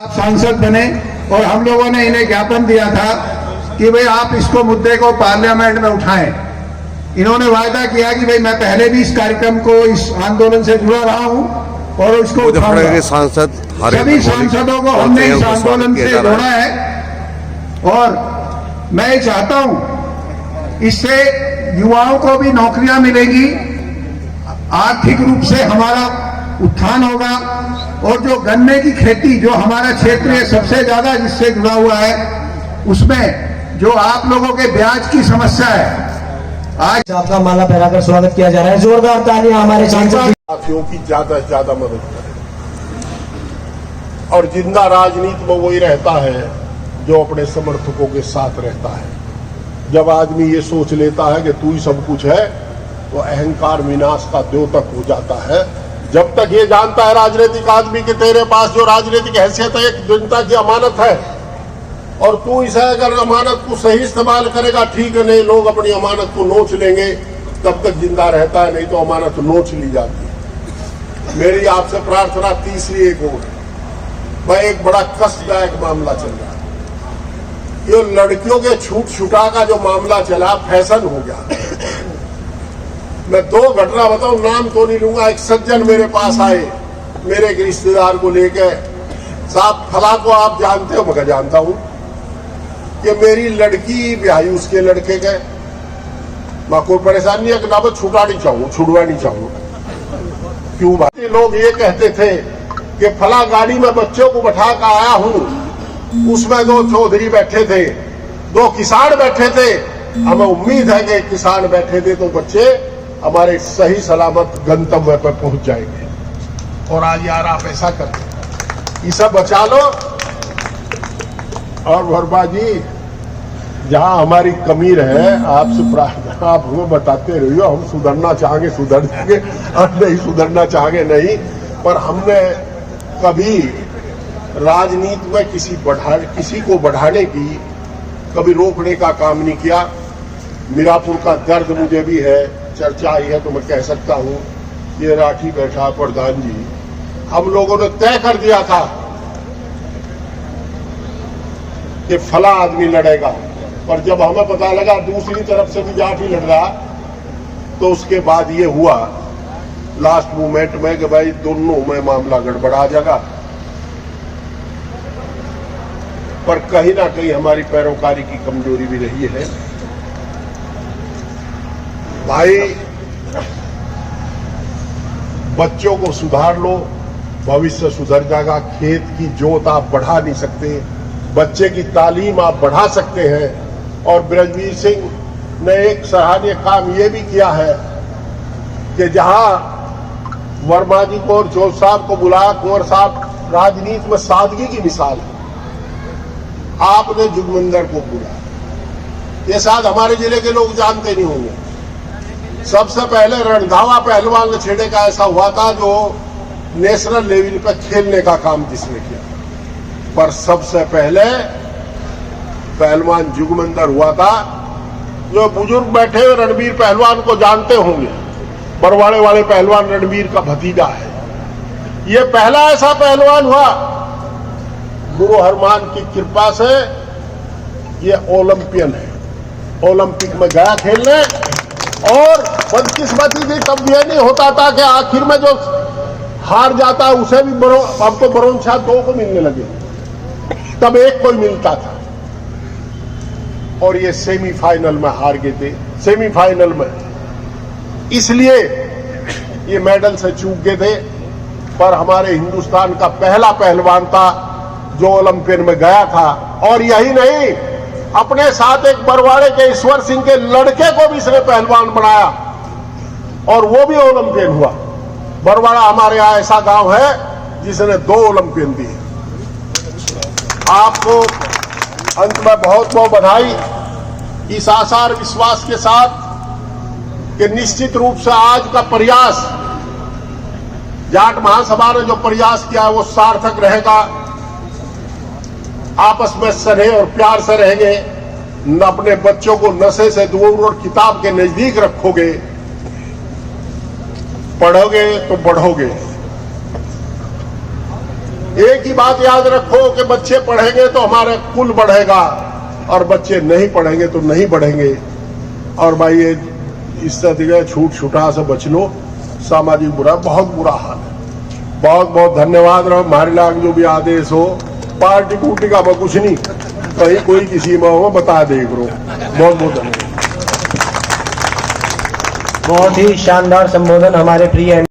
सांसद बने और हम लोगों ने इन्हें ज्ञापन दिया था कि भाई आप इसको मुद्दे को पार्लियामेंट में उठाएं। इन्होंने वायदा किया कि भाई मैं पहले भी इस कार्यक्रम को, इस आंदोलन से जुड़ा रहा हूं और इसको मुजफ्फरनगर सांसद सभी सांसदों को हमने इस आंदोलन से जोड़ा है और मैं चाहता हूं इससे युवाओं को भी नौकरियां मिलेंगी, आर्थिक रूप से हमारा उत्थान होगा और जो गन्ने की खेती जो हमारा क्षेत्र है सबसे ज्यादा जिससे जुड़ा हुआ है, उसमें जो आप लोगों के ब्याज की समस्या है, आज आपका माला पहनाकर स्वागत किया जा रहा है। जोरदार तालियां हमारे सांसद साथियों की ज्यादा से ज्यादा मदद करें और जिंदा राजनीति में वही रहता है जो अपने समर्थकों के साथ रहता है। जब आदमी ये सोच लेता है कि तू ही सब कुछ है तो अहंकार विनाश का द्योतक हो जाता है। जब तक ये जानता है राजनीतिक आदमी कि तेरे पास जो राजनीतिक हैसियत है एक जनता की अमानत है और तू इसे अगर अमानत को सही इस्तेमाल करेगा ठीक है, नहीं लोग अपनी अमानत को नोच लेंगे, तब तक जिंदा रहता है, नहीं तो अमानत नोच ली जाती है। मेरी आपसे प्रार्थना तीसरी एक और, भाई एक बड़ा कष्टदायक मामला चल रहा है। ये लड़कियों के छूट छुटा का जो मामला चला फैशन हो गया। मैं दो घटना बताऊं, नाम तो नहीं लूंगा। एक सज्जन मेरे पास आए, मेरे एक रिश्तेदार को लेकर, साहब फला को आप जानते हो? मैं जानता हूं कि मेरी लड़की ब्याही उसके लड़के के, मैं कोई परेशानी नहीं है कि ना मैं छुड़ा नहीं चाहूँ, छुड़वा नहीं चाहूँ। क्यों बात? लोग ये कहते थे कि फला गाड़ी में बच्चों को बैठा कर आया हूं, उसमें दो चौधरी बैठे थे, दो किसान बैठे थे, हमें उम्मीद है कि किसान बैठे थे तो बच्चे हमारे सही सलामत गंतव्य पर पहुंच जाएंगे। और आज यार आप ऐसा करते, ये सब बचा लो। और वर्मा जी, जहां हमारी कमी रहे आपसे प्रार्थना, आप हमें बताते रहिए, हम सुधरना चाहेंगे सुधर जाएंगे और नहीं सुधरना चाहेंगे नहीं। पर हमने कभी राजनीति में किसी को बढ़ाने की, कभी रोकने का काम नहीं किया। मीरापुर का दर्द मुझे भी है, चर्चा आई है तो मैं कह सकता हूं। ये राठी बैठा प्रधान जी, हम लोगों ने तय कर दिया था कि फला आदमी लड़ेगा, पर जब हमें पता लगा दूसरी तरफ से भी जाट ही लड़ रहा, तो उसके बाद ये हुआ लास्ट मोमेंट में कि भाई दोनों में मामला गड़बड़ा जाएगा। पर कहीं ना कहीं हमारी पैरोकारी की कमजोरी भी रही है। भाई बच्चों को सुधार लो, भविष्य सुधर जाएगा। खेत की जोत आप बढ़ा नहीं सकते, बच्चे की तालीम आप बढ़ा सकते हैं। और ब्रजवीर सिंह ने एक सराहनीय काम यह भी किया है कि जहां वर्मा जी को और जोश साहब को बुलाया, कुंवर साहब राजनीति में सादगी की मिसाल है, आपने जुगमंदर को बुलाया। ये शायद हमारे जिले के लोग जानते नहीं होंगे। सबसे पहले रणधावा पहलवान छेड़े का ऐसा हुआ था जो नेशनल लेवल पर खेलने का काम जिसने किया, पर सबसे पहले पहलवान जुगमंदर हुआ था। जो बुजुर्ग बैठे हुए रणबीर पहलवान को जानते होंगे, बरवाड़े वाले पहलवान रणबीर का भतीजा है। ये पहला ऐसा पहलवान हुआ, गुरु हरमान की कृपा से ये ओलंपियन है, ओलंपिक में गया खेलने। और बदकिस्मती थी, तब यह नहीं होता था कि आखिर में जो हार जाता उसे भी अब तो ब्रोंज शायद दो को मिलने लगे, तब एक को ही मिलता था। और ये सेमीफाइनल में हार गए थे, सेमीफाइनल में, इसलिए ये मेडल से चूक गए थे। पर हमारे हिंदुस्तान का पहला पहलवान था जो ओलंपियन में गया था। और यही नहीं, अपने साथ एक बरवाड़े के ईश्वर सिंह के लड़के को भी इसने पहलवान बनाया और वो भी ओलंपियन हुआ। बरवाड़ा हमारे यहां ऐसा गांव है जिसने 2 ओलंपियन दिए। आपको अंत में बहुत बहुत बधाई, इस आशा और विश्वास के साथ कि निश्चित रूप से आज का प्रयास, जाट महासभा ने जो प्रयास किया है वो सार्थक रहेगा। आपस में स्नेह और प्यार से रहेंगे, न अपने बच्चों को नशे से दूर और किताब के नजदीक रखोगे, पढ़ोगे तो बढ़ोगे। एक ही बात याद रखो कि बच्चे पढ़ेंगे तो हमारा कुल बढ़ेगा और बच्चे नहीं पढ़ेंगे तो नहीं बढ़ेंगे। और भाई ये इस तरह के छूट छुटा से बच लो, सामाजिक बुरा बहुत बुरा हाल है। बहुत बहुत धन्यवाद रहो। हमारे लाग जो भी आदेश हो, पार्टी कूटी का मैं कुछ नहीं, कहीं कोई किसी में हो बता दे करो। बहुत बहुत धन्यवाद। बहुत ही शानदार संबोधन हमारे प्रिय